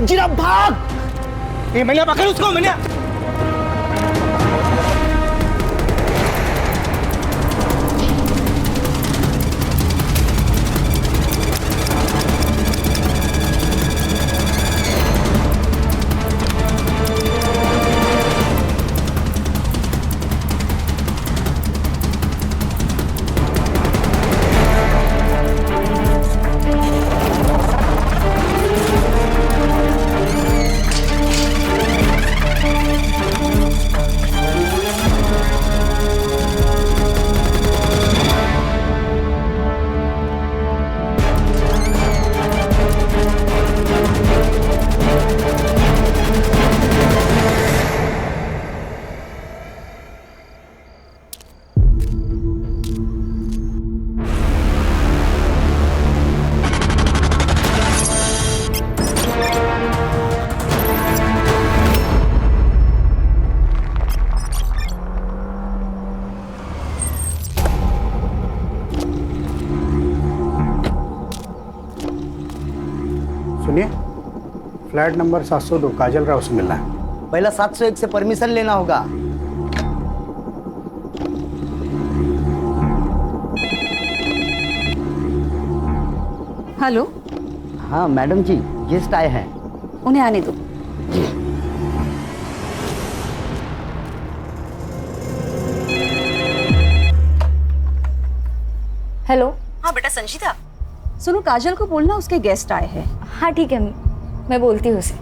मंजीरा भाग। ये मैंने पकड़ उसको, मैंने। सुनिए, फ्लैट नंबर 702 काजल राव से मिलना है। पहला 701 से परमिशन लेना होगा। हेलो। हाँ मैडम जी, गेस्ट आए हैं। उन्हें आने दो। हेलो। हाँ बेटा संजीता, सुनो काजल को बोलना उसके गेस्ट आए हैं। हाँ ठीक है, मैं बोलती हूँ उसे।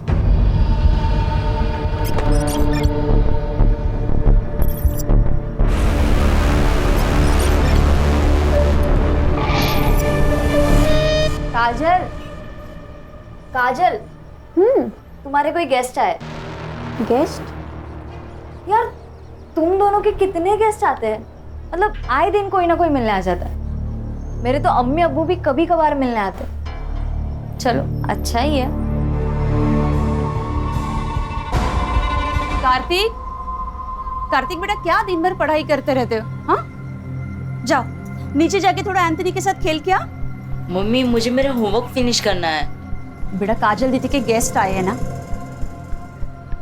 काजल, काजल। तुम्हारे कोई गेस्ट आए। गेस्ट? यार तुम दोनों के कितने गेस्ट आते हैं? मतलब आए दिन कोई ना कोई मिलने आ जाता है। मेरे तो अम्मी अब्बू भी कभी कभार मिलने आते हैं। चलो अच्छा ही है। कार्तिक, कार्तिक बेटा क्या दिन भर पढ़ाई करते रहते हो? हाँ जाओ नीचे जाके थोड़ा एंथनी के साथ खेल के आ। मम्मी मुझे मेरा होमवर्क फिनिश करना है। बेटा काजल दीदी के गेस्ट आए हैं ना।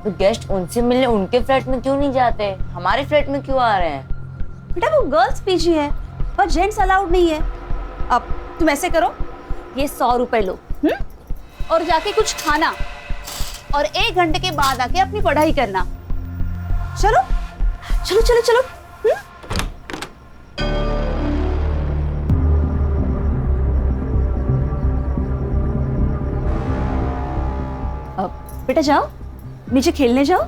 तो गेस्ट उनसे मिलने उनके फ्लैट में क्यों नहीं जाते, हमारे फ्लैट में क्यों आ रहे हैं? बेटा वो गर्ल्स पीजी है और जेंट्स अलाउड नहीं है। अब तुम ऐसे करो, ये 100 रुपए लो और जाके कुछ खाना और 1 घंटे के बाद आके अपनी पढ़ाई करना। चलो चलो चलो चलो। अब बेटा जाओ नीचे खेलने जाओ।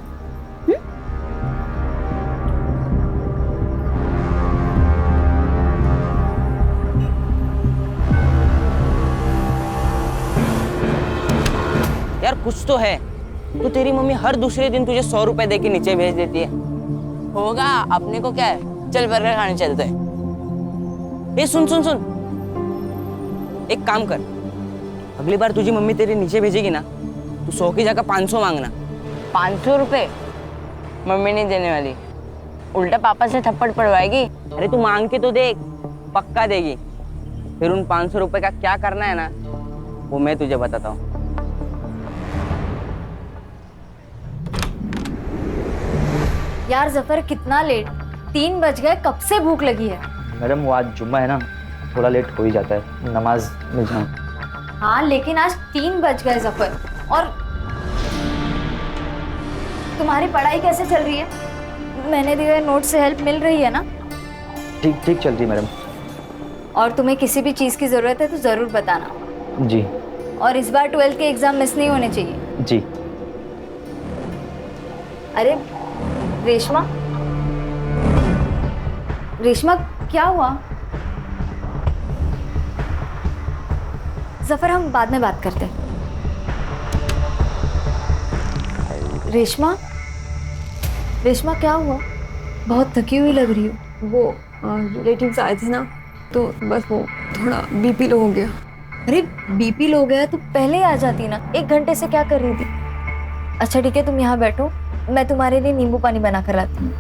यार कुछ तो है। तो तेरी मम्मी हर दूसरे दिन तुझे 100 रुपए दे के नीचे भेज देती है। होगा, अपने को क्या है, चल बर्गर खाने चलते हैं। ए सुन सुन सुन, एक काम कर, अगली बार तुझी मम्मी तेरे नीचे भेजेगी ना, तू 100 की जगह 500 मांगना। 500 रुपए मम्मी नहीं देने वाली, उल्टा पापा से थप्पड़ पड़वाएगी। अरे तू मांग के तो देख, पक्का देगी। फिर उन 500 रुपए का क्या करना है ना, वो मैं तुझे बताता हूँ। यार जफर कितना लेट, 3 बज गए, कब से भूख लगी है। मैडम वो आज जुम्मा है ना, थोड़ा लेट हो ही जाता है, नमाज में जाऊँ। हाँ लेकिन आज 3 बज गए जफर। और तुम्हारी पढ़ाई कैसे चल रही है? मैंने दिए नोट से हेल्प मिल रही है ना? ठीक ठीक चल रही मैडम। और तुम्हें किसी भी चीज़ की ज़रूरत है तो ज़रूर बताना। जी। और इस बार 12th के एग्ज़ाम मिस नहीं होने चाहिए। जी। अरे रेशमा, रेशमा क्या हुआ? जफर हम बाद में बात करते हैं। रेशमा, रेशमा क्या हुआ? बहुत थकी हुई लग रही हो। वो रिलेटिव्स आए थे ना, तो बस वो थोड़ा बीपी लो हो गया। अरे बीपी लो गया तो पहले ही आ जाती ना, 1 घंटे से क्या कर रही थी? अच्छा ठीक है, तुम यहाँ बैठो, मैं तुम्हारे लिए नींबू पानी बना कर लाती हूँ।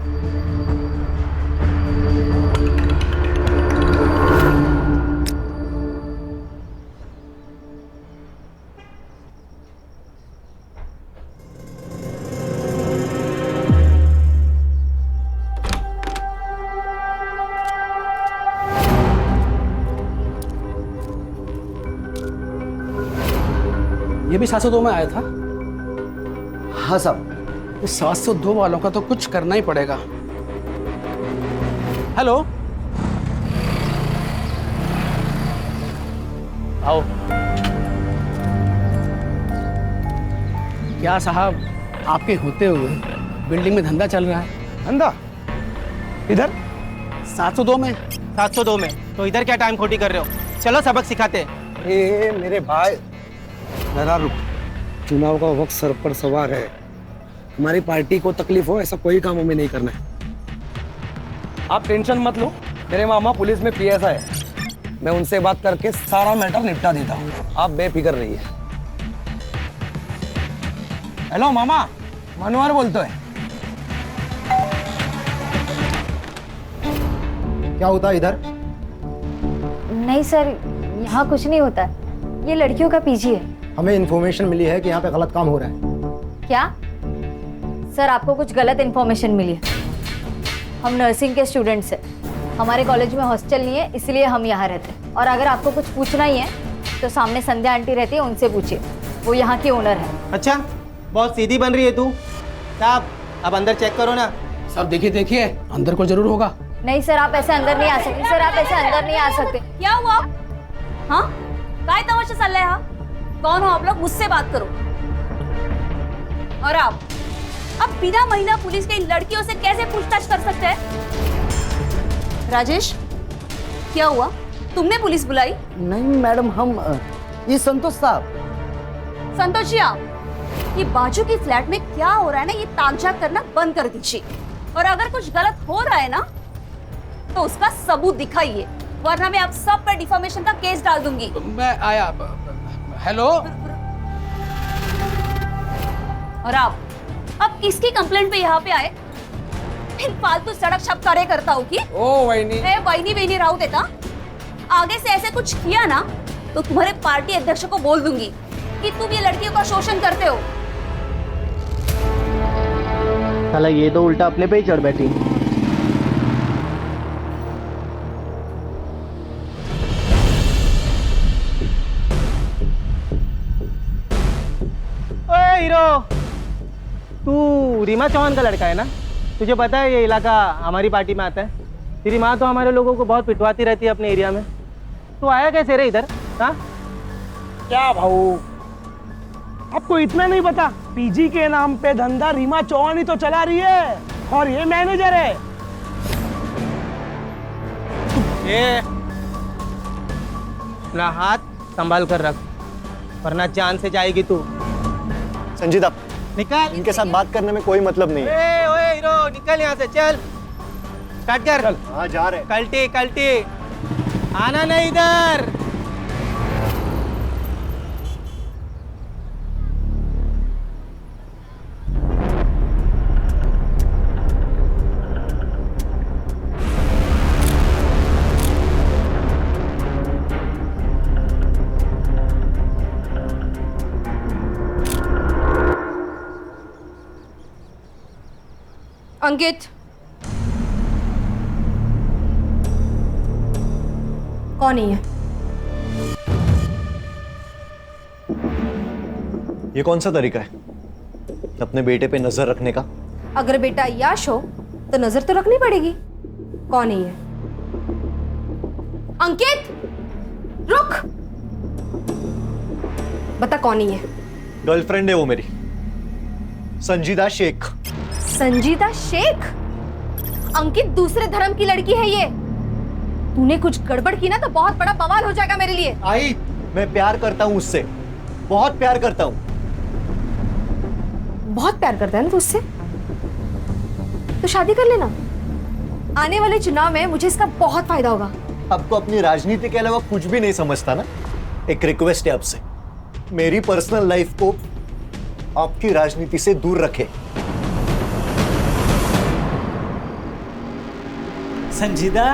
ये भी 702 में आया था। हाँ साहब। इस 702 वालों का तो कुछ करना ही पड़ेगा। हेलो, आओ। क्या साहब, आपके होते हुए बिल्डिंग में धंधा चल रहा है? धंधा इधर 702 में। 702 में तो इधर क्या टाइम खोटी कर रहे हो? चलो सबक सिखाते हैं। ए मेरे भाई, जरा रुक, चुनाव का वक्त सर पर सवार है। हमारी पार्टी को तकलीफ हो ऐसा कोई काम हमें नहीं करना है। आप टेंशन मत लो, मेरे मामा पुलिस में PSI है, मैं उनसे बात करके सारा मैटर निपटा देता हूँ। आप बेफिक्र रहिए। हेलो मामा, मनोहर बोलते हैं। क्या होता है इधर? नहीं सर, यहाँ कुछ नहीं होता, ये लड़कियों का पीजी है। हमें इन्फॉर्मेशन मिली है कि यहाँ पे गलत काम हो रहा है। क्या सर, आपको कुछ गलत इन्फॉर्मेशन मिली है? हम नर्सिंग के स्टूडेंट्स हैं, हमारे कॉलेज में हॉस्टल नहीं है, इसलिए हम यहाँ रहते हैं। और अगर आपको कुछ पूछना ही है तो सामने संध्या आंटी रहती है, उनसे पूछिए, वो यहाँ की ओनर है। अच्छा, बहुत सीधी बन रही है तू। साहब अब अंदर चेक करो ना। सब देखिए देखिए, अंदर को जरूर होगा। नहीं सर, आप ऐसे अंदर नहीं आ सकते। सर आप ऐसे अंदर नहीं आ सकते। क्या हुआ? हाँ, काय तमाशा चल रहा है यहाँ? कौन हो आप लोग? मुझसे बात करो। और आप अब बिना महिला पुलिस के इन लड़कियों से कैसे पूछताछ कर सकते हैं? राजेश, क्या हुआ? तुमने पुलिस बुलाई? नहीं मैडम, हम ये संतोष साहब। संतोष जी, आप ये बाजू की फ्लैट में क्या हो रहा है ना, ये तामझाम करना बंद कर दीजिए। और अगर कुछ गलत हो रहा है ना तो उसका सबूत दिखाइए, वरना मैं आप सब पर डिफामेशन का केस डाल दूंगी। मैं आया। हेलो, और आप अब किसकी कंप्लेंट पे यहाँ पे आए? इन फालतू सड़क छप कार्य करता हूँ कि? ओ वहीनी, वहीनी वहीनी राव देता। आगे से ऐसे कुछ किया ना तो तुम्हारे पार्टी अध्यक्ष को बोल दूंगी कि तुम ये लड़कियों का शोषण करते हो। साला ये तो उल्टा अपने पे ही चढ़ बैठी। ओए हीरो, तू रीमा चौहान का लड़का है ना? तुझे पता है ये इलाका हमारी पार्टी में आता है। तेरी माँ तो हमारे लोगों को बहुत पिटवाती रहती है अपने एरिया में। तू आया कैसे रे इधर? हाँ क्या भाऊ, आपको इतना नहीं पता? पीजी के नाम पे धंधा रीमा चौहान ही तो चला रही है, और ये मैनेजर है। ये अपना हाथ संभाल कर रख, वरना जान से जाएगी तू। संजीदा, निकल। इनके साथ बात करने में कोई मतलब नहीं है। ओए हीरो, निकल यहाँ से, चल स्टार्ट कर। हाँ जा रहे। कल्टी कल्टी, आना नहीं इधर। अंकित, कौन है ये? ये कौन सा तरीका है अपने बेटे पे नजर रखने का? अगर बेटा याश हो तो नजर तो रखनी पड़ेगी। कौन है ये? अंकित, रुक, बता कौन है ये? गर्लफ्रेंड है वो मेरी, संजीदा शेख। संजीदा शेख? अंकित, दूसरे धर्म की लड़की है ये। तूने कुछ गड़बड़ की ना तो बहुत बड़ा बवाल हो जाएगा मेरे लिए। आई, मैं प्यार करता हूँ उससे, बहुत प्यार करता हूँ। बहुत प्यार करता है ना तू उससे? तो शादी कर लेना, आने वाले चुनाव में मुझे इसका बहुत फायदा होगा। आपको अपनी राजनीति के अलावा कुछ भी नहीं समझता ना? एक रिक्वेस्ट है आपसे, मेरी पर्सनल लाइफ को आपकी राजनीति से दूर रखे। संजीदा,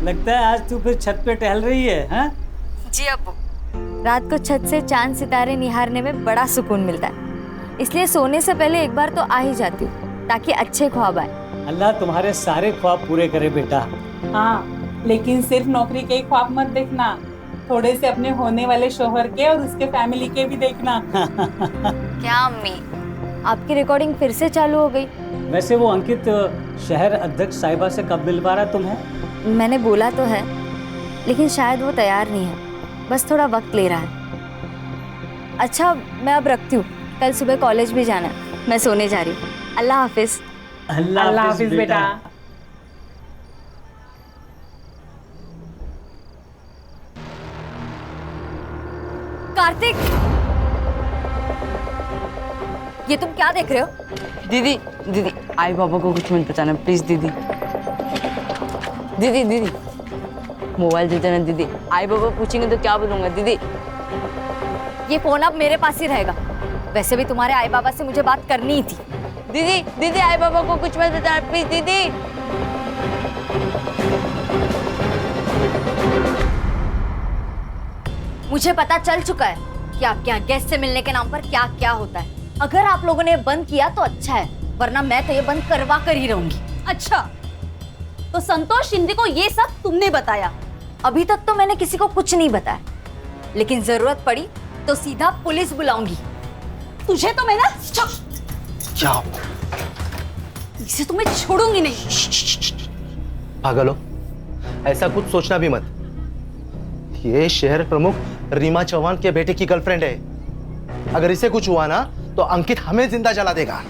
लगता है आज तू फिर छत पे टहल रही है, हाँ? जी अब्बू, रात को छत से चांद सितारे निहारने में बड़ा सुकून मिलता है, इसलिए सोने से पहले एक बार तो आ ही जाती हूँ ताकि अच्छे ख्वाब आए। अल्लाह तुम्हारे सारे ख्वाब पूरे करे बेटा। हाँ, लेकिन सिर्फ नौकरी के ही ख्वाब मत देखना, थोड़े से अपने होने वाले शोहर के और उसके फैमिली के भी देखना। क्या अम्मी, आपकी रिकॉर्डिंग फिर से चालू हो गई? वैसे वो अंकित शहर अध्यक्ष साहिबा से कब मिलवा रहा तुम्हें? मैंने बोला तो है, लेकिन शायद वो तैयार नहीं है, बस थोड़ा वक्त ले रहा है। अच्छा, मैं अब रखती हूँ, कल सुबह कॉलेज भी जाना है। मैं सोने जा रही हूँ। अल्लाह हाफिज। अल्लाह हाफिज बेटा। कार्तिक, ये तुम क्या देख रहे हो? दीदी दीदी आई बाबा को कुछ मत बताना प्लीज दीदी। दीदी दीदी मोबाइल दे देना दीदी, आई बाबा पूछेंगे तो क्या बोलूंगा दीदी। ये फोन अब मेरे पास ही रहेगा। वैसे भी तुम्हारे आई बाबा से मुझे बात करनी ही थी। दीदी दीदी आई बाबा को कुछ मत बताना प्लीज दीदी। मुझे पता चल चुका है कि आपके यहाँ गेस्ट से मिलने के नाम पर क्या क्या होता है। अगर आप लोगों ने बंद किया तो अच्छा है, वरना मैं तो ये बंद करवा कर ही रहूंगी। अच्छा, तो संतोष शिंदे को ये सब तुमने बताया? अभी तक तो मैंने किसी को कुछ नहीं बताया, लेकिन जरूरत पड़ी तो सीधा पुलिस बुलाऊंगी। तुझे तो मैं ना क्या इसे तो मैं छोड़ूंगी नहीं। पागल हो, ऐसा कुछ सोचना भी मत। ये शहर प्रमुख रीमा चौहान के बेटे की गर्लफ्रेंड है। अगर इसे कुछ हुआ ना तो अंकित हमें जिंदा जला देगा।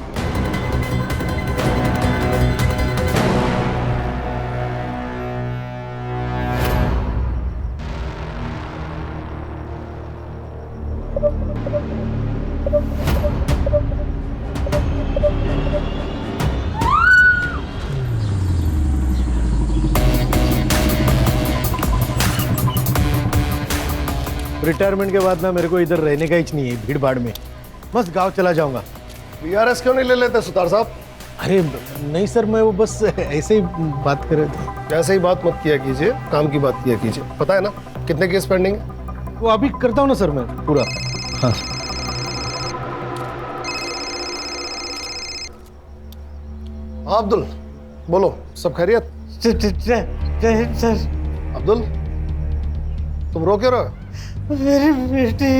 रिटायरमेंट के बाद ना मेरे को इधर रहने का ही नहीं है, भीड़ भाड़ में बस गांव चला जाऊंगा। वीआरएस क्यों नहीं ले लेते सुतार साहब? अरे नहीं सर, मैं वो बस ऐसे ही बात कर रहे थे। ऐसे ही बात मत किया कीजिए, काम की बात किया कीजिए। पता है ना कितने केस पेंडिंग है? वो अभी करता हूँ ना सर मैं पूरा। हाँ हाँ अब्दुल बोलो, सब खैरियत? सर अब्दुल तुम रो क्यों रहे हो? मेरी बेटी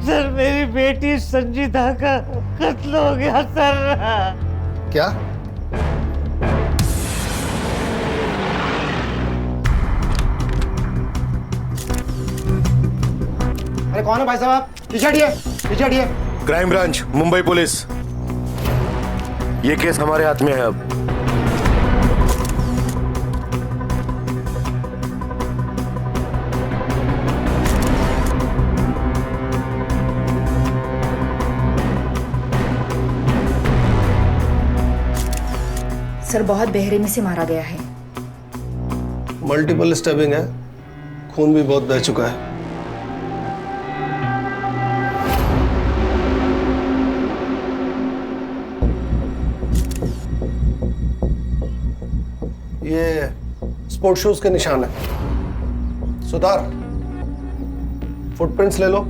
सर मेरी बेटी संजीता का कत्ल हो गया सर। क्या? अरे कौन है भाई साहब आप? पीछे हटिए, पीछे हटिए। Crime branch, Mumbai police. ये केस हमारे हाथ में है अब। सर बहुत बेरहमी से मारा गया है। मल्टीपल स्टैबिंग है, खून भी बहुत बह चुका है। ये स्पोर्ट शूज के निशान है। सुतार, फुटप्रिंट्स ले लो,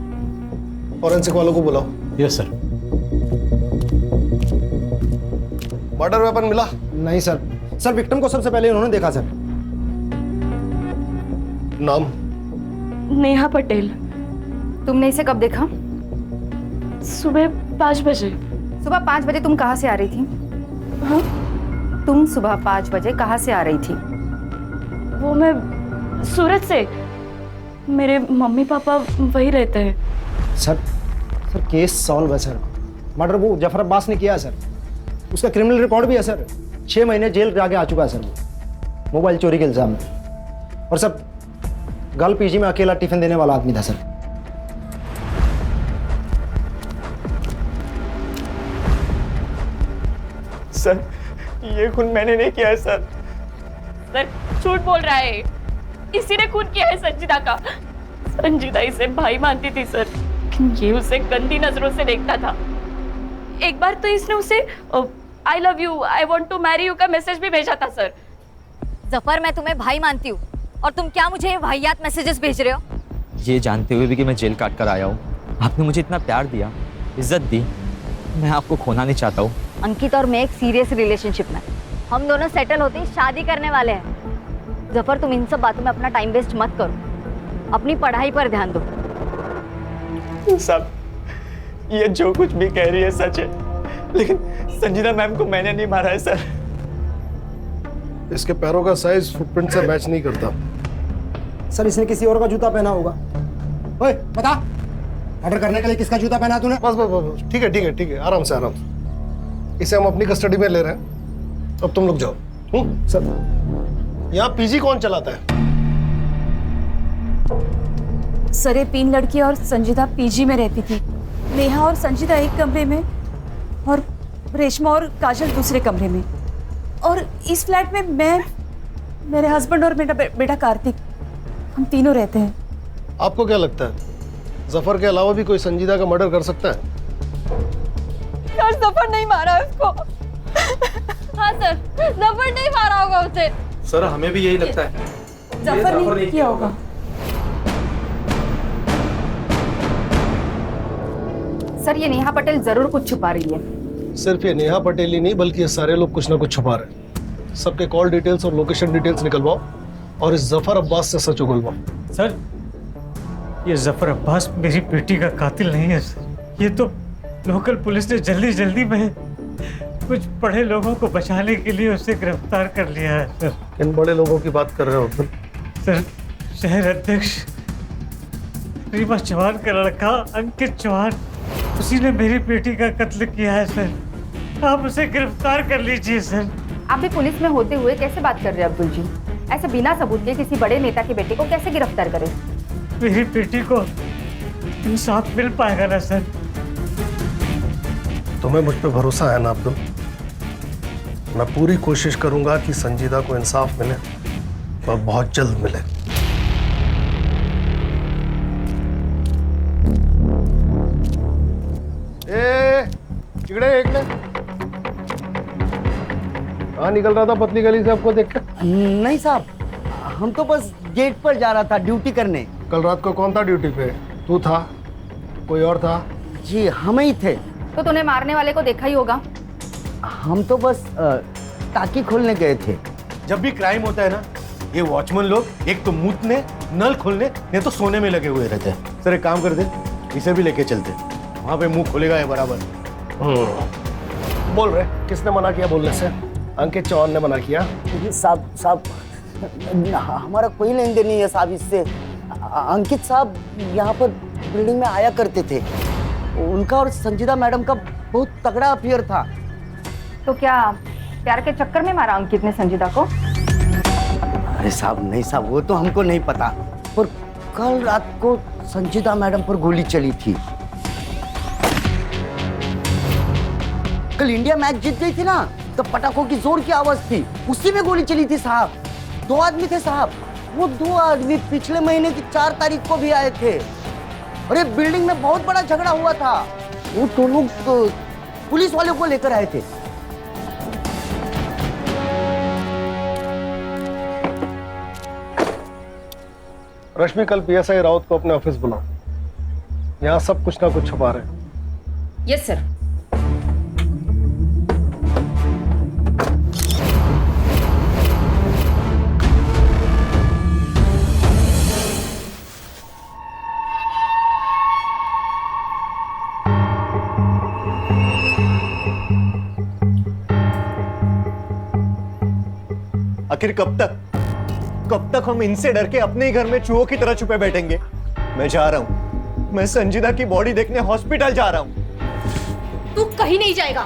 फॉरेंसिक वालों को बुलाओ। Yes sir. मर्डर वेपन मिला? नहीं सर। सर विक्टिम को सबसे पहले उन्होंने देखा सर। नाम? नेहा पटेल। तुमने इसे कब देखा? सुबह 5 बजे। सुबह 5 बजे तुम कहाँ से आ रही थी? हाँ? तुम सुबह 5 बजे कहाँ से आ रही थी? वो मैं सूरत से। मेरे मम्मी पापा वही रहते हैं। सर केस सॉल्व है सर। मर्डर वो जफर अब्बास ने किया है सर। उसका क्रिमिनल रिकॉर्ड भी है सर। 6 महीने जेल के आगे आ चुका है सर वो, मोबाइल चोरी के इल्जाम में। और सर गर्ल पीजी में अकेला टिफिन देने वाला आदमी था सर। सर ये खून मैंने नहीं किया है सर। सर झूठ बोल रहा है। इसी ने खून किया है संजीदा का। संजीदा इसे भाई मानती थी सर, लेकिन ये उसे गंदी नजरों से देखता था। एक बार तो इसने उसे I love you, I want to marry you का मैसेज भी भेजा था सर। जफर, मैं तुम्हें भाई मानती हूँ और तुम क्या मुझे ये वाहियात मैसेजेस भेज रहे हो? ये जानते हुए भी कि मैं जेल काट कर आया हूँ, आपने मुझे इतना प्यार दिया, इज्जत दी, मैं आपको खोना नहीं चाहता हूँ। अंकित और मैं एक सीरियस रिलेशनशिप में, हम दोनों सेटल होते ही शादी करने वाले हैं। जफर, तुम इन सब बातों में अपना टाइम वेस्ट मत करो, अपनी पढ़ाई पर ध्यान दो। सब ये जो कुछ भी कह रही है सच है, लेकिन संजीदा मैम को मैंने नहीं मारा है सर। इसके पैरों का साइज फुटप्रिंट से मैच नहीं करता। सर इसने किसी और का जूता पहना होगा। ओए बता, ऑर्डर करने के लिए किसका जूता पहना तूने? बस बस बस, ठीक है ठीक है ठीक है, आराम से आराम से। इसे हम अपनी कस्टडी में ले रहे हैं, अब तुम लोग जाओ। सर यहाँ पीजी कौन चलाता है? सर ये 3 लड़की और संजीदा पीजी में रहती थी। नेहा और संजीदा एक कमरे में और रेशमा और काजल दूसरे कमरे में, और इस फ्लैट में मैं, मेरे हस्बैंड और मेरा बेटा कार्तिक, हम तीनों रहते हैं। आपको क्या लगता है जफर के अलावा भी कोई संजीदा का मर्डर कर सकता है? यार जफर नहीं मारा उसको। हाँ सर, जफर नहीं मारा होगा उसे। सर हमें भी यही लगता है, जफर नहीं किया होगा। सर ये नेहा पटेल जरूर कुछ छुपा रही है। सिर्फ ये नेहा पटेल ही नहीं बल्कि ये सारे लोग कुछ ना कुछ छुपा रहे हैं। सबके कॉल डिटेल्स और लोकेशन डिटेल्स निकलवाओ और इस जफर अब्बास से सच उगलवाओ। सर ये जफर अब्बास मेरी बेटी का कातिल नहीं है सर। ये तो लोकल पुलिस ने जल्दी जल्दी में कुछ बड़े लोगों को बचाने के लिए उसे गिरफ्तार कर लिया है सर। किन बड़े लोगों की बात कर रहे हो तुम? सर शहर अध्यक्ष रीमा चौहान का लड़का अंकित चौहान, उसी ने मेरी बेटी का कत्ल किया है सर। आप उसे गिरफ्तार कर लीजिए सर। आप भी पुलिस में होते हुए कैसे बात कर रहे हैं अब्दुल जी? ऐसे बिना सबूत के किसी बड़े नेता के बेटे को कैसे गिरफ्तार करें? मेरी बेटी को इंसाफ मिल पाएगा ना सर? तुम्हें मुझ पे भरोसा है ना अब्दुल? मैं पूरी कोशिश करूंगा कि संजीदा को इंसाफ मिले और बहुत जल्द मिले। कहाँ निकल रहा था पतली गली से आपको देख कर? नहीं साहब, हम तो बस गेट पर जा रहा था ड्यूटी करने। कल रात को कौन था ड्यूटी पे? तू था? कोई और था? जी हम ही थे। तो तूने मारने वाले को देखा ही होगा। हम तो बस टाकी खोलने गए थे। जब भी क्राइम होता है ना, ये वॉचमैन लोग एक तो मूतने, नल खोलने, नहीं तो सोने में लगे हुए रहते हैं। सर एक काम कर दे, इसे भी लेके चलते, वहां पे मुंह खुलेगा ये बराबर। बोल रहे किसने मना किया बोलने से? अंकित चौहान ने मना किया। साहब हमारा कोई लेन देन नहीं है साहब इससे। अंकित साहब यहाँ पर बिल्डिंग में आया करते थे। उनका और संजीदा मैडम का बहुत तगड़ा अफेयर था। तो क्या प्यार के चक्कर में मारा अंकित ने संजीदा को? अरे साहब नहीं साहब, वो तो हमको नहीं पता, पर कल रात को संजीदा मैडम पर गोली चली थी। कल इंडिया मैच जीत गई थी ना, तो पटाखों की जोर की आवाज थी, उसी में गोली चली थी साहब। 2 आदमी थे साहब। वो 2 आदमी पिछले महीने की 4 तारीख को भी आए थे। अरे बिल्डिंग में बहुत बड़ा झगड़ा हुआ था। वो 2 लोग पुलिस वालों को लेकर आए थे। रश्मि कल पीएसआई राउत को अपने ऑफिस बुलाओ। यहाँ सब कुछ ना कुछ छुपा रहे हैं। Yes sir. आखिर कब तक हम इनसे डर के अपने ही घर में चूहों की तरह छुपे बैठेंगे? मैं जा रहा हूं, मैं संजीदा की बॉडी देखने हॉस्पिटल जा रहा हूं। तू कहीं नहीं जाएगा।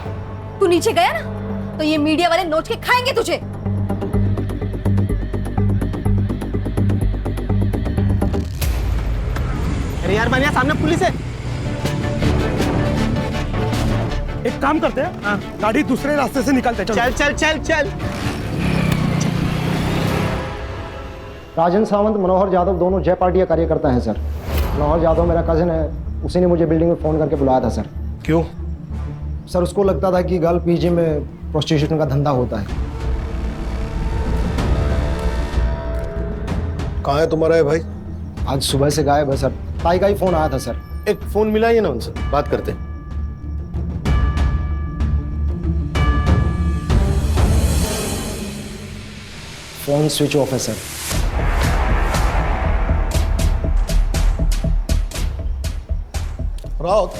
तू नीचे गया ना तो ये मीडिया वाले नोच के खाएंगे तुझे। अरे यार मैम, यहाँ सामने पुलिस है। एक काम करते हैं, गाड़ी दूसरे रास्ते से निकालते हैं। चल चल चल चल। राजन सावंत, मनोहर यादव दोनों जय पार्टी का कार्यकर्ता हैं सर। मनोहर यादव मेरा कजिन है, उसी ने मुझे बिल्डिंग में फ़ोन करके बुलाया था सर। क्यों? सर उसको लगता था कि गर्ल पीजी में प्रोस्टिट्यूशन का धंधा होता है। कहाँ है तुम्हारा है भाई? आज सुबह से गायब है सर। ताई का ही फ़ोन आया था सर। एक फ़ोन मिला ही ना उनसे, बात करते हैं। फोन स्विच ऑफ है सर। राउत,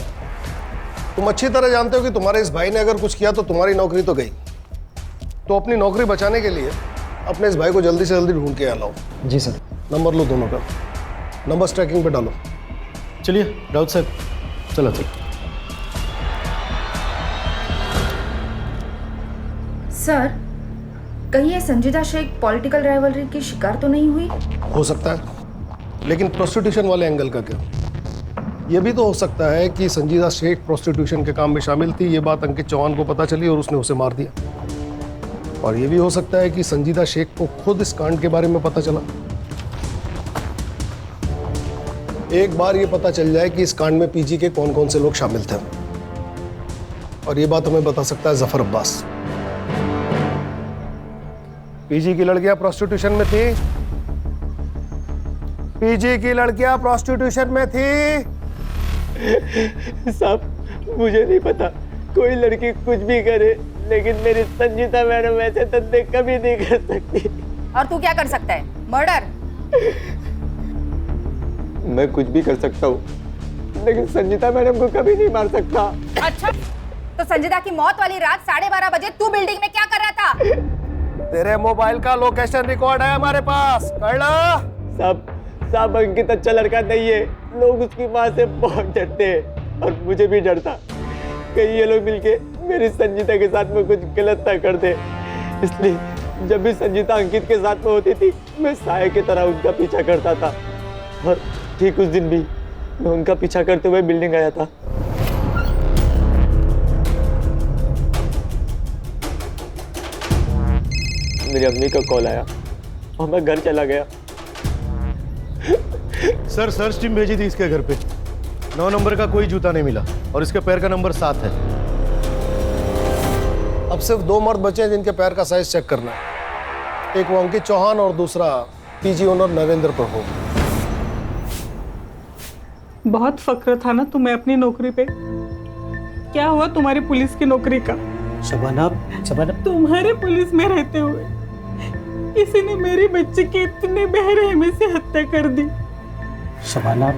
तुम अच्छी तरह जानते हो कि तुम्हारे इस भाई ने अगर कुछ किया तो तुम्हारी नौकरी तो गई। तो अपनी नौकरी बचाने के लिए अपने इस भाई को जल्दी से जल्दी ढूंढ के यहाँ लाओ। जी सर। नंबर लो दोनों का, नंबर ट्रैकिंग पे डालो। चलिए राउत साहब, चलो चलो। सर, कहीं ये संजीदा शेख पॉलिटिकल राइवलरी की शिकार तो नहीं हुई? हो सकता है, लेकिन प्रोस्टिट्यूशन वाले एंगल का क्या? यह भी तो हो सकता है कि संजीदा शेख प्रोस्टिट्यूशन के काम में शामिल थी, ये बात अंकित चौहान को पता चली और उसने उसे मार दिया। और यह भी हो सकता है कि संजीदा शेख को खुद इस कांड के बारे में पता चला। एक बार ये पता चल जाए कि इस कांड में पीजी के कौन कौन से लोग शामिल थे, और ये बात हमें बता सकता है जफर अब्बास। पीजी की लड़कियां प्रोस्टिट्यूशन में थी, पीजी की लड़कियां प्रोस्टिट्यूशन में थी। साहब, मुझे नहीं पता, कोई लड़की कुछ भी करे, लेकिन मेरी संजीता मैडम ऐसे धंधे कभी नहीं कर सकती। और तू क्या कर सकता है? मर्डर? मैं कुछ भी कर सकता हूँ, लेकिन संजीता मैडम को कभी नहीं मार सकता। अच्छा, तो संजीदा की मौत वाली रात 12:30 बजे तू बिल्डिंग में क्या कर रहा था? तेरे मोबाइल का लोकेशन रिकॉर्ड है हमारे पास, साहब अंकित अच्छा लड़का नहीं है, लोग उसकी माँ से बहुत डरते हैं और मुझे भी डरता। कहीं ये लोग मिलके मेरी संजीता के साथ में कुछ गलत ना कर दे, इसलिए जब भी संजीता अंकित के साथ में होती थी, मैं साये की तरह उनका पीछा करता था। और ठीक उस दिन भी मैं उनका पीछा करते हुए बिल्डिंग आया था। मेरी अम्मी का कॉल आया और मैं घर चला गया। सर सर्च टीम भेजी थी इसके घर पे, 9 नंबर का कोई जूता नहीं मिला और इसके पैर का नंबर 7 है। अब सिर्फ 2 मर्द बचे हैं जिनके पैर का साइज चेक करना है। एक वो अंकित चौहान और दूसरा पीजी ओनर नरेंद्र प्रभु। बहुत फक्र था ना तुम्हें अपनी नौकरी पे, क्या हुआ तुम्हारी पुलिस की नौकरी का? शबाना, तुम्हारे पुलिस में रहते हुए किसी ने मेरी बच्ची की इतनी बेरहमी से हत्या कर दी। शबाना,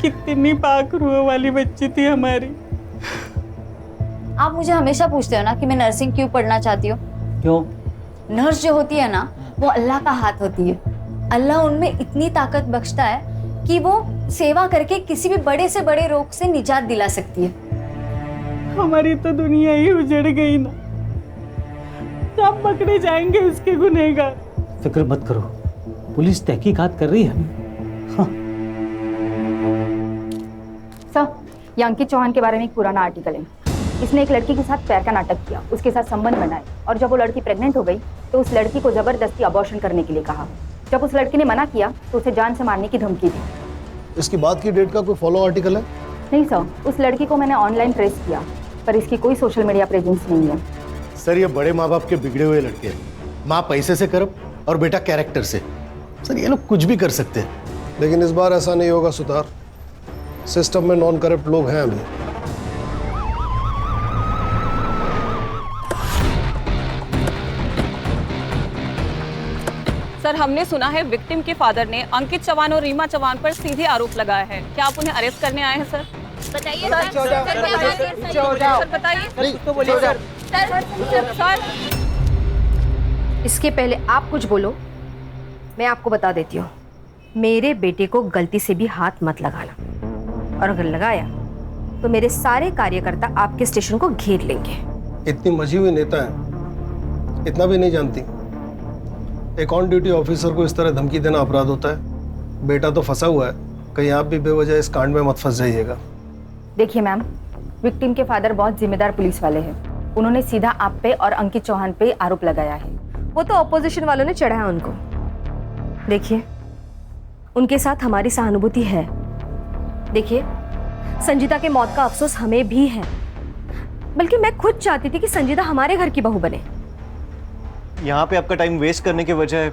कितनी पाक रूह वाली बच्ची थी हमारी। आप मुझे हमेशा पूछते हो ना कि मैं नर्सिंग क्यों पढ़ना चाहती हूँ। क्यों? नर्स जो होती है ना, वो अल्लाह का हाथ होती है। अल्लाह उनमें इतनी ताकत बख्शता है कि वो सेवा करके किसी भी बड़े से बड़े रोग से निजात दिला सकती है। हमारी तो दुनिया ही उजड़ गई ना, कब पकड़े जाएंगे उसके गुनहगार? फिक्र मत करो, पुलिस तहकीकात कर रही है। सर, ये अंकित चौहान के बारे में एक पुराना आर्टिकल है। इसने एक लड़की के साथ प्यार का नाटक किया, उसके साथ संबंध बनाए, और जब वो लड़की प्रेग्नेंट हो गई तो उस लड़की को जबरदस्ती अबॉर्शन करने के लिए कहा। जब उस लड़की ने मना किया तो उसे जान से मारने की धमकी दी। इसकी बात की डेट का कोई फॉलो आर्टिकल है? नहीं सर, उस लड़की को मैंने ऑनलाइन ट्रेस किया, पर इसकी कोई सोशल मीडिया प्रेजेंस नहीं है। सर ये बड़े माँ बाप के बिगड़े हुए लड़के हैं, माँ पैसे से करप और बेटा कैरेक्टर से। सर ये लोग कुछ भी कर सकते हैं। लेकिन इस बार ऐसा नहीं होगा सुतार, सिस्टम में नॉन करप्ट लोग हैं अभी। सर, हमने सुना है विक्टिम के फादर ने अंकित चौहान और रीमा चौहान पर सीधे आरोप लगाया है। क्या आप उन्हें अरेस्ट करने आए हैं सर? बताइए सर, बताइए। सर, इसके पहले आप कुछ बोलो, मैं आपको बता देती हूँ, मेरे बेटे को गलती से भी हाथ मत लगाना, और अगर लगाया तो मेरे सारे कार्यकर्ता आपके स्टेशन को घेर लेंगे। इतनी मजी हुई नेता है, इतना भी नहीं जानती। एक ऑन ड्यूटी ऑफिसर को इस तरह धमकी देना अपराध होता है। बेटा तो फंसा हुआ है, कहीं आप भी बेवजह इस कांड में मत फंस जाइएगा। देखिए मैम, विक्टिम के फादर बहुत जिम्मेदार पुलिस वाले हैं। उन्होंने सीधा आप पे और अंकित चौहान पे आरोप लगाया है। वो तो ऑपोजिशन वालों ने चढ़ाया उनको। देखिए, उनके साथ हमारी सहानुभूति है। देखिए, संजीदा के मौत का अफसोस हमें भी है, बल्कि मैं खुद चाहती थी कि संजीदा हमारे घर की बहू बने। यहाँ पे आपका टाइम वेस्ट करने के बजाय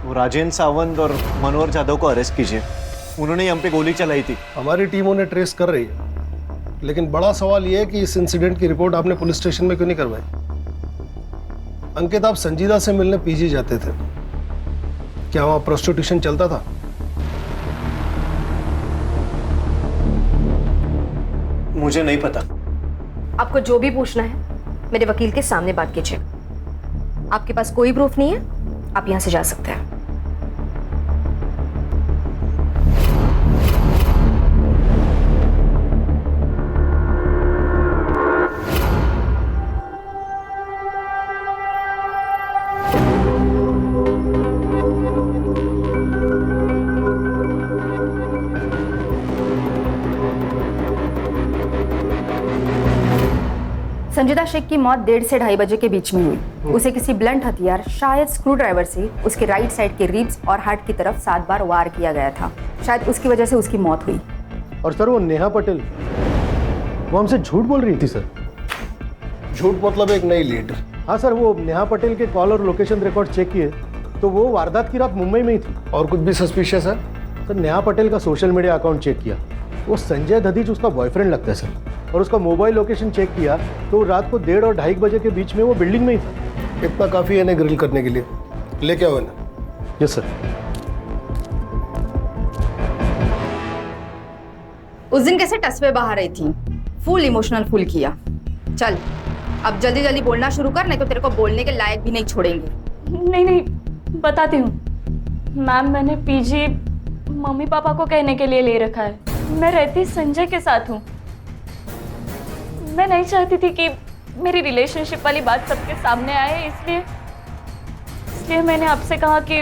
वो राजेंद्र सावंत और मनोहर जाधव को अरेस्ट कीजिए। उन्होंने हम पे गोली चलाई थी। हमारी टीम उन्हें ट्रेस कर रही है, लेकिन बड़ा सवाल यह है कि इस इंसिडेंट की रिपोर्ट आपने पुलिस स्टेशन में क्यों नहीं करवाई? अंकित, आप संजीदा से मिलने पीजी जाते थे, क्या वहां प्रोस्टिट्यूशन चलता था? मुझे नहीं पता। आपको जो भी पूछना है मेरे वकील के सामने बात कीजिए। आपके पास कोई प्रूफ नहीं है, आप यहां से जा सकते हैं। संजीदा शेख की मौत 1:30 से 2:30 बजे के बीच में हुई। उसे किसी ब्लंट हथियार, शायद स्क्रू ड्राइवर से उसके राइट साइड के रिब्स और हार्ट की तरफ 7 बार वार किया गया था। शायद उसकी वजह से उसकी मौत हुई। और सर वो नेहा पटेल, वो हमसे झूठ बोल रही थी सर। झूठ मतलब एक नई लीड? हाँ सर, वो नेहा पटेल के कॉल और लोकेशन रिकॉर्ड चेक किए तो वो वारदात की रात मुंबई में ही थी। और कुछ भी सस्पिशियस है? सर नेहा पटेल का सोशल मीडिया अकाउंट चेक किया, वो संजय दधीच उसका बॉयफ्रेंड लगता है सर। और उसका मोबाइल लोकेशन चेक किया तो रात को 1:30 और 2:30 बजे के बीच में वो बिल्डिंग में ही था। इतना काफी है इन्हें ग्रिल करने के लिए। लेके आओ इन्हें। Yes sir. उस दिन कैसे टसवे बहा रही थी, फुल इमोशनल फुल किया। चल अब जल्दी जल्दी बोलना शुरू कर, नहीं तो तेरे को बोलने के लायक भी नहीं छोड़ेंगे। नहीं, बताती हूँ मैम। मैंने पीजी मम्मी पापा को कहने के लिए ले रखा है। मैं रहती संजय के साथ हूँ। मैं नहीं चाहती थी कि मेरी रिलेशनशिप वाली बात सबके सामने आए, इसलिए मैंने आपसे कहा कि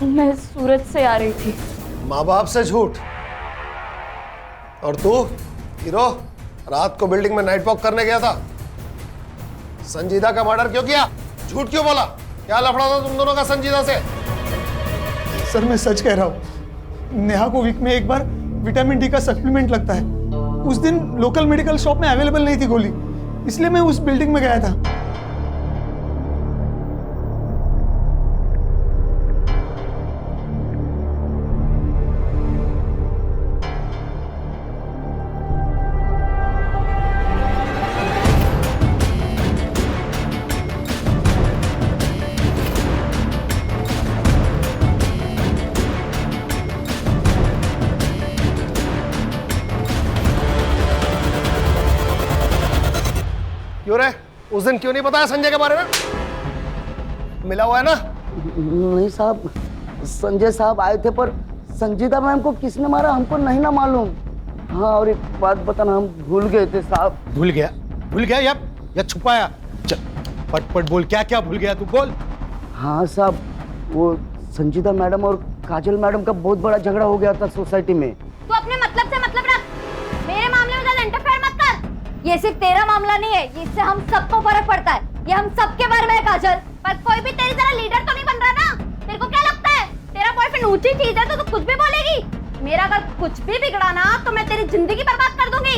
मैं सूरत से आ रही थी। माँ बाप से झूठ। और तू हीरो रात को बिल्डिंग में नाइट वॉक करने गया था, संजीदा का मर्डर क्यों किया? झूठ क्यों बोला? क्या लफड़ा था तुम दोनों का संजीदा से? सर मैं सच कह रहा हूँ, नेहा को वीक में एक बार विटामिन डी का सप्लीमेंट लगता है। उस दिन लोकल मेडिकल शॉप में अवेलेबल नहीं थी गोली, इसलिए मैं उस बिल्डिंग में गया था। क्यों रे? उस दिन क्यों नहीं बताया संजय के बारे में? मिला हुआ है ना? नहीं साहब, संजय साहब आए थे, पर संजीदा मैम को किसने मारा हमको नहीं ना मालूम। हाँ, और एक बात बताना, हम भूल गए थे साहब। भूल गया या छुपाया? चल पट बोल, क्या क्या भूल गया तू, बोल। हाँ साहब, वो संजीदा मैडम और काजल मैडम का बहुत बड़ा झगड़ा हो गया था सोसाइटी में। तू अपने मतलब से मतलब रख, मेरे मामले में ज्यादा इंटरफेयर मत कर। ये सिर्फ तेरा मामला नहीं है, इससे हम सबको फर्क पड़ता है। ये हम सबके बारे में है काजल, पर कोई भी तेरी तरह लीडर तो नहीं बन रहा ना। तेरे को क्या लगता है तेरा बॉयफ्रेंड ऊंची चीज है तो तू कुछ भी बोलेगी? मेरा अगर कुछ भी बिगड़ा ना तो मैं तेरी जिंदगी बर्बाद कर दूंगी।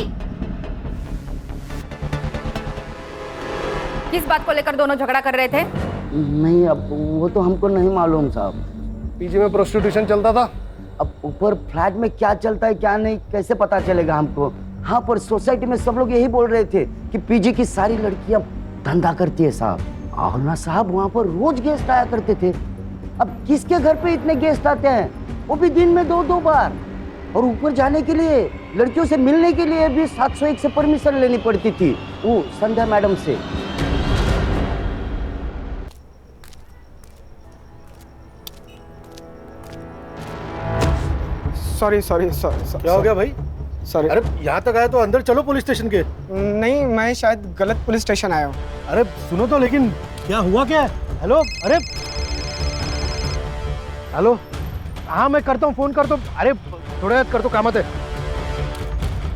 किस बात को लेकर दोनों झगड़ा कर रहे थे? नहीं, अब वो तो हमको नहीं मालूम साहब। पीजी में प्रोस्टिट्यूशन चलता था। अब ऊपर फ्लैट में क्या चलता है क्या नहीं कैसे पता चलेगा हमको? हाँ, पर सोसाइटी में सब लोग यही बोल रहे थे कि पीजी की सारी लड़कियां धंधा करती है साहब। और ना साहब, वहाँ पर रोज गेस्ट आया करते थे। अब किसके घर पे इतने गेस्ट आते हैं, वो भी दिन में 2-2 बार। और ऊपर जाने के लिए, लड़कियों से मिलने के लिए भी 701 से परमिशन लेनी पड़ती थी, वो संध्या मैडम से। सॉरी। क्या हो गया भाई? सॉरी। अरे यहाँ तक आया तो अंदर चलो पुलिस स्टेशन के। नहीं, मैं शायद गलत पुलिस स्टेशन आया हूँ। अरे सुनो तो, लेकिन क्या हुआ क्या? हेलो, अरे हेलो, हाँ मैं करता हूँ, फोन करता हूँ। अरे थोड़ा याद कर दो, कामत है।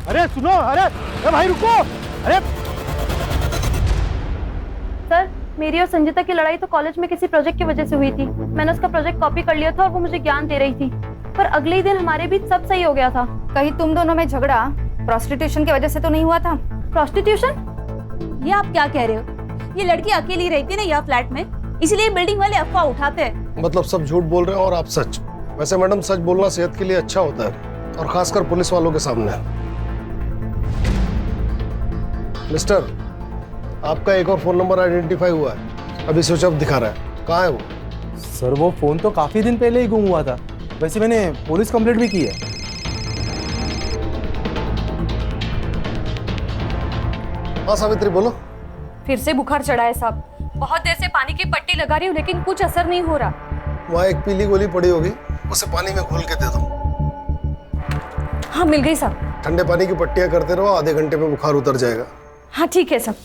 अरे सुनो, अरे भाई रुको। अरे सर, मेरी और संजीता की लड़ाई तो कॉलेज में किसी प्रोजेक्ट की वजह से हुई थी। मैंने उसका प्रोजेक्ट कॉपी कर लिया था और वो मुझे ज्ञान दे रही थी, पर अगले ही दिन हमारे बीच सब सही हो गया था। कहीं तुम दोनों में झगड़ा प्रोस्टिट्यूशन की वजह से तो नहीं हुआ था? प्रोस्टिट्यूशन? ये आप क्या कह रहे हो? ये लड़की अकेली रहती ना यहाँ फ्लैट में, इसलिए बिल्डिंग वाले अफवाह उठाते हैं। मतलब सब झूठ बोल रहे हैं और आप सच। वैसे मैडम, सच बोलना सेहत के लिए अच्छा होता है, और खासकर पुलिस वालों के सामने। मिस्टर, आपका एक और फोन नंबर आइडेंटिफाई हुआ है। अभी स्विच ऑफ दिखा रहा है। कहाँ है वो? सर वो फोन तो काफी दिन पहले ही गुम हुआ था। वैसे मैंने पुलिस कंप्लेंट भी की है। हाँ सावित्री बोलो। फिर से बुखार चढ़ा है साहब। बहुत देर से पानी की पट्टी लगा रही हूँ लेकिन कुछ असर नहीं हो रहा। वहाँ एक पीली गोली पड़ी होगी, उसे पानी में घोल के दे दो। हाँ मिल गई साहब। ठंडे पानी की पट्टियां करते रहो, आधे घंटे में बुखार उतर जाएगा। हाँ ठीक है साहब।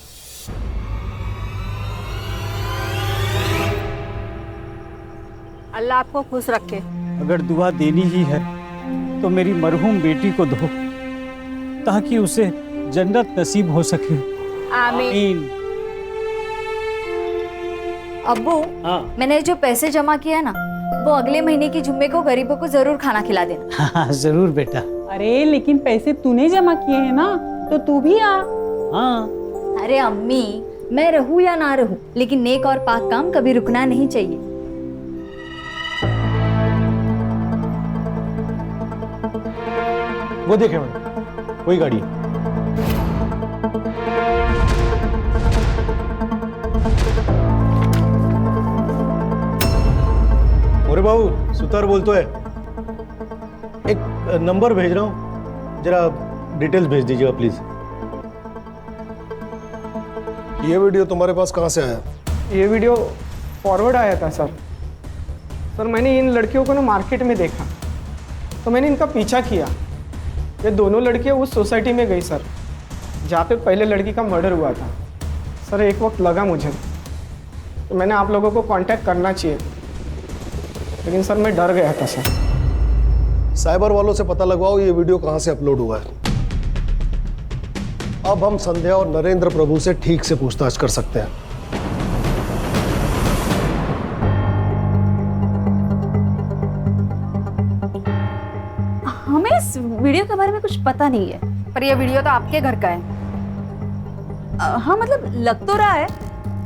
अल्लाह आपको खुश रखे। अगर दुआ देनी ही है तो मेरी मरहूम बेटी को दो ताकि उसे जन्नत नसीब हो सके। आमीन। अब्बू, मैंने जो पैसे जमा किया है ना, वो अगले महीने की जुम्मे को गरीबों को जरूर खाना खिला देना। हाँ जरूर बेटा। अरे लेकिन पैसे तूने जमा किए हैं ना, तो तू भी आ। हाँ। अरे अम्मी, मैं रहूं या ना रहूं, लेकिन नेक और पाक काम कभी रुकना नहीं चाहिए। वो देखे मैडम, वही गाड़ी है। अरे बाबू, सुतार बोलतो है। एक नंबर भेज रहा हूँ, जरा डिटेल्स भेज दीजिएगा प्लीज। ये वीडियो तुम्हारे पास कहाँ से आया? ये वीडियो फॉरवर्ड आया था सर। सर मैंने इन लड़कियों को ना मार्केट में देखा, तो मैंने इनका पीछा किया। ये दोनों लड़कियां उस सोसाइटी में गई सर, जहाँ पे पहले लड़की का मर्डर हुआ था। सर एक वक्त लगा मुझे तो मैंने आप लोगों को कांटेक्ट करना चाहिए, लेकिन सर मैं डर गया था सर। साइबर वालों से पता लगवाओ ये वीडियो कहाँ से अपलोड हुआ है। अब हम संध्या और नरेंद्र प्रभु से ठीक से पूछताछ कर सकते हैं। हमें इस वीडियो के बारे में कुछ पता नहीं है। पर ये वीडियो तो आपके घर का है। हाँ मतलब लग तो रहा है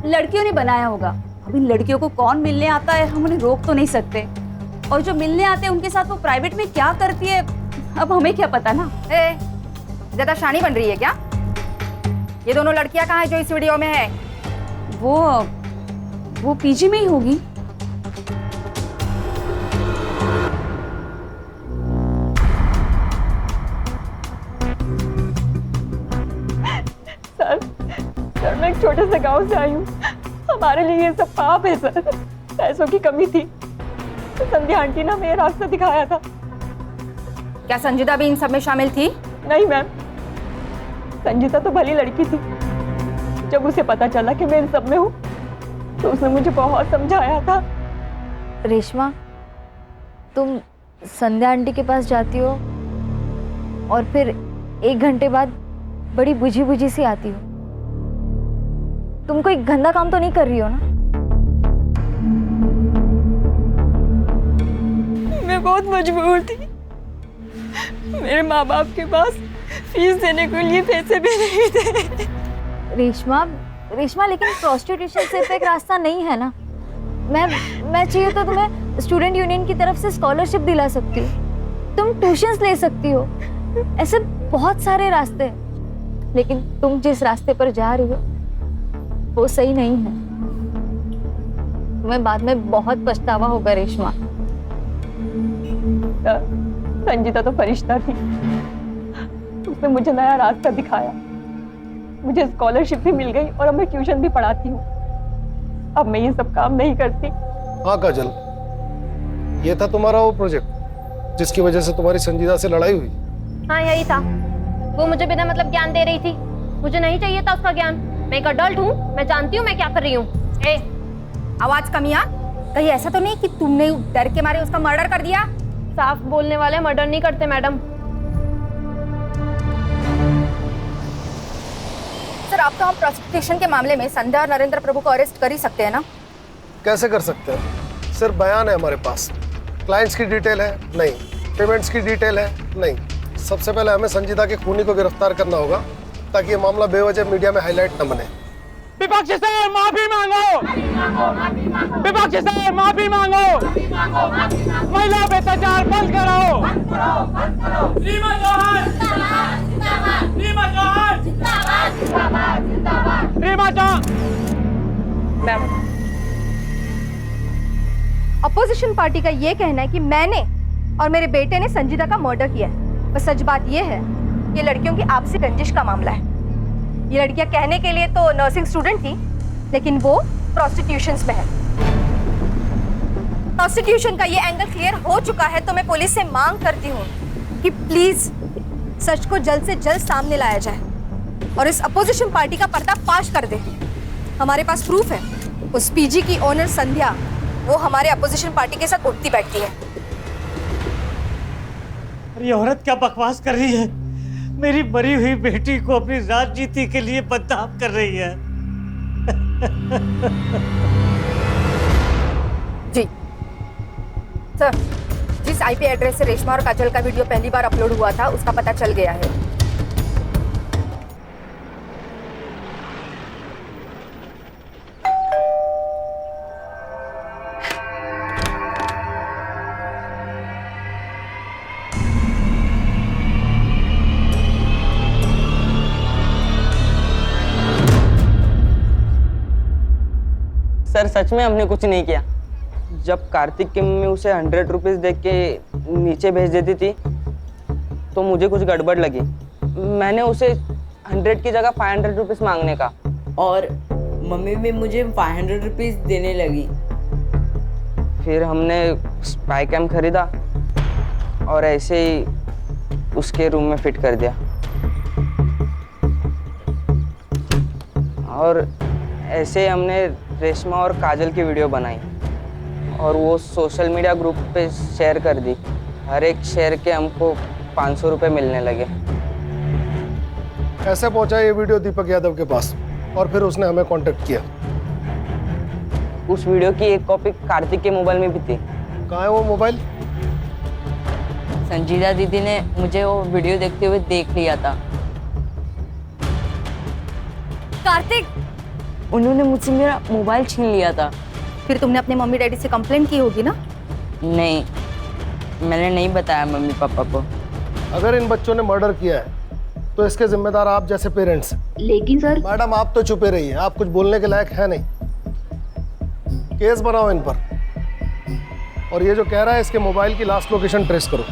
लड़कियों ने बनाया होगा। अब इन लड़कियों को कौन मिलने आता है, हम उन्हें रोक तो नहीं सकते। और जो मिलने आते हैं उनके साथ वो प्राइवेट में क्या करती है, अब हमें क्या पता ना। ज्यादा शानी बन रही है क्या? ये दोनों लड़कियां कहाँ है जो इस वीडियो में है? वो पीजी में ही होगी। सर मैं एक छोटे से गांव से आई हूँ। हमारे लिए ये सब पाप है सर। पैसों की कमी थी तो संध्या आंटी ने हमें रास्ता दिखाया था। क्या संजीदा भी इन सब में शामिल थी? नहीं मैम, संजीता तो भली लड़की थी। जब उसे पता चला कि मैं इन सब में हूँ तो उसने मुझे बहुत समझाया था। रेशमा, तुम संध्या आंटी के पास जाती हो और फिर 1 घंटे बाद बड़ी बुझी बुझी सी आती हो। तुम कोई गंदा काम तो नहीं कर रही हो ना? मैं बहुत मजबूर थी। मेरे माँ बाप के पास फीस देने के लिए पैसे भी नहीं थे। रेशमा लेकिन प्रोस्टिट्यूशन सिर्फ एक रास्ता नहीं है ना। मैं चाहिए तो तुम्हें स्टूडेंट यूनियन की तरफ से स्कॉलरशिप दिला सकती हूँ, तुम ट्यूशंस ले सकती हो। ऐसे बहुत सारे रास्ते हैं, लेकिन तुम जिस रास्ते पर जा रही हो वो सही नहीं है। तुम्हें बाद में बहुत पछतावा होगा रेशमा। संजीता तो फरिश्ता थी, उसने मुझे नया रास्ता दिखाया। मुझे स्कॉलरशिप भी मिल गई और अब मैं ट्यूशन भी पढ़ाती हूँ। अब मैं ये सब काम नहीं करती। हाँ काजल, ये था तुम्हारा वो प्रोजेक्ट जिसकी वजह से तुम्हारी संजीदा से लड़ाई हुई? हाँ यही था। वो मुझे बिना मतलब ज्ञान दे रही थी। मुझे नहीं चाहिए था उसका ज्ञान। मैं एक अडल्ट हूँ, मैं जानती हूँ मैं क्या कर रही हूँ। आवाज कमिया, कहीं ऐसा तो नहीं कि तुमने डर के मारे उसका मर्डर कर दिया? साफ बोलने वाले मर्डर नहीं करते मैडम। सर अब तो हम प्रोसिक्यूशन के मामले में संध्या और नरेंद्र प्रभु को अरेस्ट कर ही सकते हैं ना? कैसे कर सकते हैं? सिर्फ बयान है हमारे पास। क्लाइंट्स की डिटेल है नहीं, पेमेंट्स की डिटेल है नहीं। सबसे पहले हमें संजीदा के खूनी को गिरफ्तार करना होगा ताकि ये मामला बेवजह मीडिया में हाईलाइट न बने। विपक्ष से माफी मांगो, विपक्ष से माफी मांगो, महिला पे अत्याचार बंद करो। रीमा जौहर, रीमा जौहर, रीमा जौहर। मैम अपोजिशन पार्टी का ये कहना है कि मैंने और मेरे बेटे ने संजीदा का मर्डर किया है। पर सच बात ये है, ये लड़कियों की आपसी रंजिश का मामला है। ये लड़कियां कहने के लिए तो नर्सिंग स्टूडेंट थी, लेकिन वो प्रोस्टिट्यूशंस में है। प्रोस्टिट्यूशन का ये एंगल क्लियर हो चुका है, तो मैं पुलिस से मांग करती हूँ कि प्लीज सच को जल्द से जल्द सामने लाया जाए और इस अपोजिशन पार्टी का पर्दाफाश कर दे। हमारे पास प्रूफ है, उस पीजी की ओनर संध्या वो हमारे अपोजिशन पार्टी के साथ उठती बैठती है। ये औरत क्या बकवास कर रही है? मेरी मरी हुई बेटी को अपनी राजनीति के लिए बदनाम कर रही है। जी सर, जिस आईपी एड्रेस से रेशमा और काजल का वीडियो पहली बार अपलोड हुआ था उसका पता चल गया है। सर सच में हमने कुछ नहीं किया। जब कार्तिक की मम्मी उसे 100 रुपीज दे के नीचे भेज देती थी तो मुझे कुछ गड़बड़ लगी। मैंने उसे 100 की जगह 500 रुपीज मांगने का, और मम्मी भी मुझे 500 रुपीज देने लगी। फिर हमने स्पाई कैम खरीदा और ऐसे ही उसके रूम में फिट कर दिया, और ऐसे ही हमने रेशमा और काजल की वीडियो बनाई और वो सोशल मीडिया ग्रुप पे शेयर कर दी। हर एक शेयर के हमको 500 रुपये मिलने लगे। कैसे पहुंचा ये वीडियो दीपक यादव के पास और फिर उसने हमें कांटेक्ट किया? उस वीडियो की एक कॉपी कार्तिक के मोबाइल में भी थी। कहाँ है वो मोबाइल? संजीदा दीदी ने मुझे वो वीडियो देखते हुए देख लिया था। कार्तिक, उन्होंने मुझसे मेरा मोबाइल छीन लिया था। फिर तुमने अपने मम्मी डैडी से कंप्लेंट की होगी ना? नहीं, मैंने नहीं बताया मम्मी पापा को। अगर इन बच्चों ने मर्डर किया है तो इसके जिम्मेदार आप जैसे पेरेंट्स। लेकिन सर। मैडम आप तो चुपे रहिए, आप कुछ बोलने के लायक है नहीं। केस बनाओ इन पर, और ये जो कह रहा है इसके मोबाइल की लास्ट लोकेशन ट्रेस करो।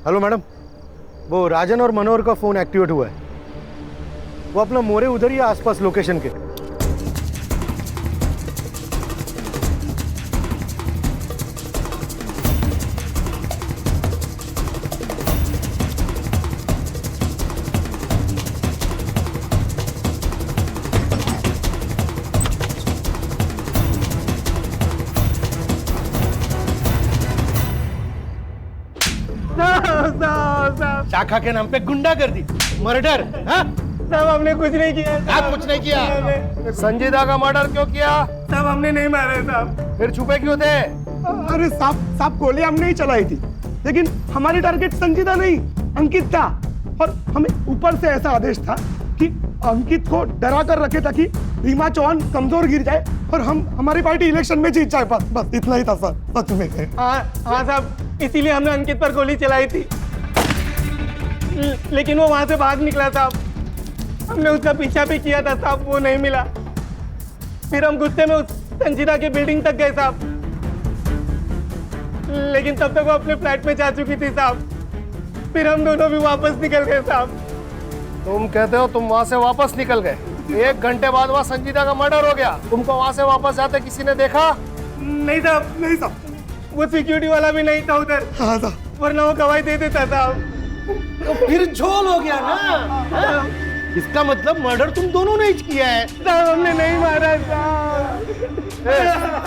हेलो मैडम, वो राजन और मनोहर का फोन एक्टिवेट हुआ है। वो अपना मोरे उधर ही आसपास लोकेशन के। शाखा के नाम पे गुंडागर्दी, मर्डर। साहब हमने कुछ नहीं किया। आप कुछ नहीं किया? संजीदा का मर्डर क्यों किया? साहब हमने नहीं मारा साहब। फिर छुपे क्यों थे? अरे साहब गोली हमने ही चलाई थी, लेकिन हमारी टारगेट संजीदा नहीं अंकित था, और हमें ऊपर से ऐसा आदेश था कि अंकित को डरा कर रखे ताकि रीमा चौहान कमजोर गिर जाए और हमारी पार्टी इलेक्शन में जीत जाए। बस इतना ही था सर, सच में। हाँ साहब, इसीलिए हमने अंकित पर गोली चलाई थी, लेकिन वो वहां से भाग निकला साहब। हमने उसका पीछा भी किया था साहब, वो नहीं मिला। फिर हम गुस्से में उस संजीदा की बिल्डिंग तक गए साहब, लेकिन तब तक वो अपने फ्लैट में जा चुकी थी साहब। फिर हम दोनों भी वापस निकल गए साहब। तुम कहते हो तुम वहां से वापस निकल गए? 1 घंटे बाद वहां संजीदा का मर्डर हो गया। तुमको वहां से वापस जाते किसी ने देखा? नहीं साहब, नहीं साहब, वो सिक्योरिटी वाला भी नहीं था उधर। हाँ साहब, वरना वो गवाही दे देता साहब। तो फिर झोल हो गया ना? इसका मतलब मर्डर तुम दोनों ने ही किया है। साहब हमने नहीं मारा साहब।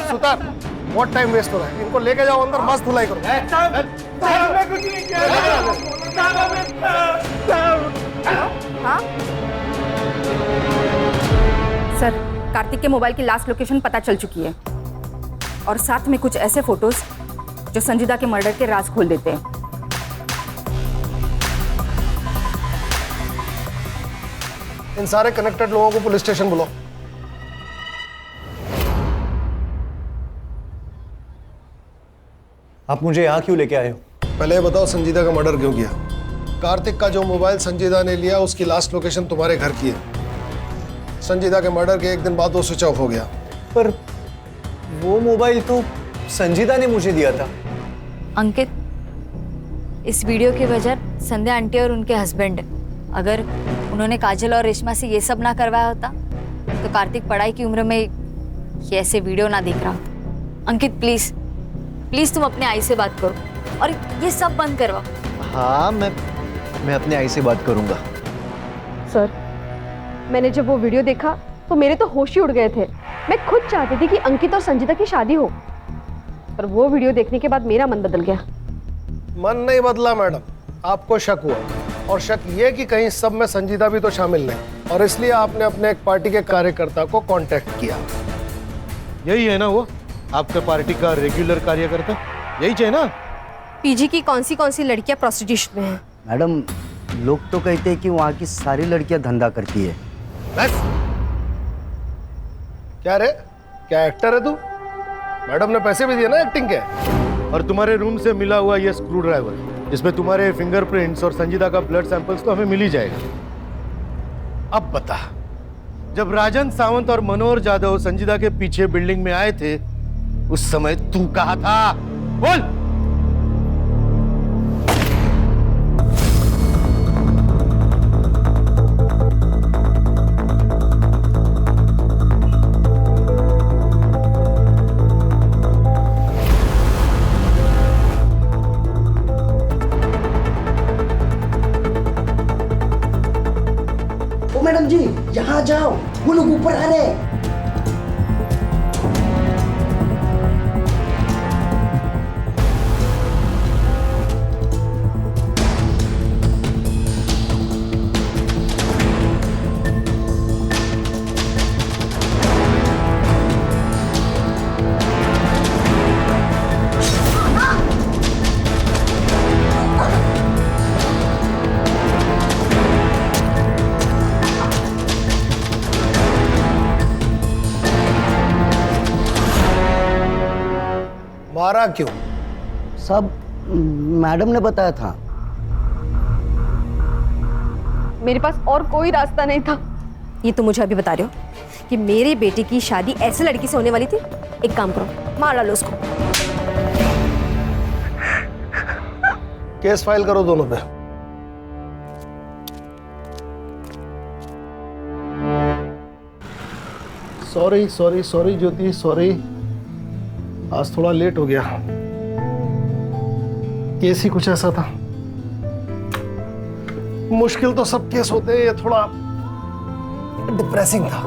सुतार, बहुत टाइम वेस्ट हो रहा है, इनको लेके जाओ अंदर, मस्त धुलाई करो। साहब हमने कुछ नहीं किया। हाँ? सर, कार्तिक के मोबाइल की लास्ट लोकेशन पता चल चुकी है, और साथ में कुछ ऐसे फोटोज जो संजीदा के मर्डर के राज खोल देते हैं। इन सारे कनेक्टेड लोगों को पुलिस स्टेशन बुलाओ। आप मुझे यहाँ क्यों लेके आए हो? पहले ये बताओ संजीदा का मर्डर क्यों किया? कार्तिक का जो मोबाइल संजीदा ने लिया उसकी लास्ट लोकेशन तुम्हारे घर की है। संजीदा के मर्डर के एक दिन बाद वो स्विच ऑफ हो गया। पर वो मोबाइल तो संजीदा ने मुझे दिया था। अंकित, इस वीडियो की वजह संध्या आंटी और उनके हस्बैंड है। अगर उन्होंने काजल और रेशमा से ये सब ना करवाया होता तो कार्तिक पढ़ाई की उम्र में ये ऐसे वीडियो ना देख रहा। अंकित प्लीज प्लीज तुम अपने आई से बात करो और ये सब बंद करवाओ। हाँ, मैं अपने आई से बात करूंगा। सर, मैंने जब वो वीडियो देखा तो मेरे तो होश ही उड़ गए थे। मैं खुद चाहती थी कि अंकित और संजीता की शादी हो, पर वो वीडियो देखने के बाद मेरा मन बदल गया। मन नहीं बदला मैडम, आपको शक हुआ, और शक ये कि कहीं सब में संजीदा भी तो शामिल नहीं, और इसलिए आपने अपने एक पार्टी के कार्यकर्ता को कांटेक्ट किया। यही है ना वो आपके पार्टी का रेगुलर कार्यकर्ता? यही चाहिए ना? पीजी की कौन सी लड़कियां प्रोस्टिट्यूशन में हैं? मैडम, लोग तो कहते हैं कि वहाँ की सारी लड़कियां धंधा करती है। बस क्या रे, क्या एक्टर है तू? मैडम ने पैसे भी दिए ना एक्टिंग के। और तुम्हारे रूम से मिला हुआ ये स्क्रू ड्राइवर, इसमें तुम्हारे फिंगरप्रिंट्स और संजीदा का ब्लड सैंपल्स तो हमें मिल ही जाएगा। अब बता, जब राजन सावंत और मनोहर जाधव संजीदा के पीछे बिल्डिंग में आए थे उस समय तू कहाँ था? बोल। मैडम जी, यहाँ जाओ, वो लोग ऊपर आ रहे हैं। मारा क्यों? सब मैडम ने बताया था। मेरे पास और कोई रास्ता नहीं था। ये तो मुझे अभी बता रहे हो कि मेरे बेटे की शादी ऐसे लड़की से होने वाली थी? एक काम करो, मार डालो उसको। केस फाइल करो दोनों पे। सॉरी सॉरी सॉरी ज्योति, सॉरी, आज थोड़ा लेट हो गया। केस ही कुछ ऐसा था। मुश्किल तो सब केस होते हैं, ये थोड़ा डिप्रेसिंग था।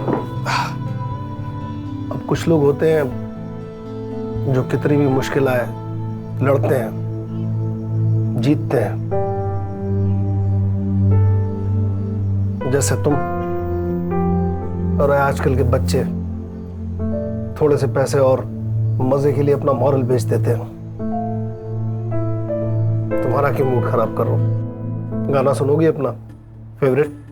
अब कुछ लोग होते हैं जो कितनी भी मुश्किल आए लड़ते हैं, जीतते हैं, जैसे तुम। और आजकल के बच्चे थोड़े से पैसे और मजे के लिए अपना मॉरल बेच देते हैं। तुम्हारा क्यों मूड खराब कर रहा हूं? गाना सुनोगी अपना फेवरेट?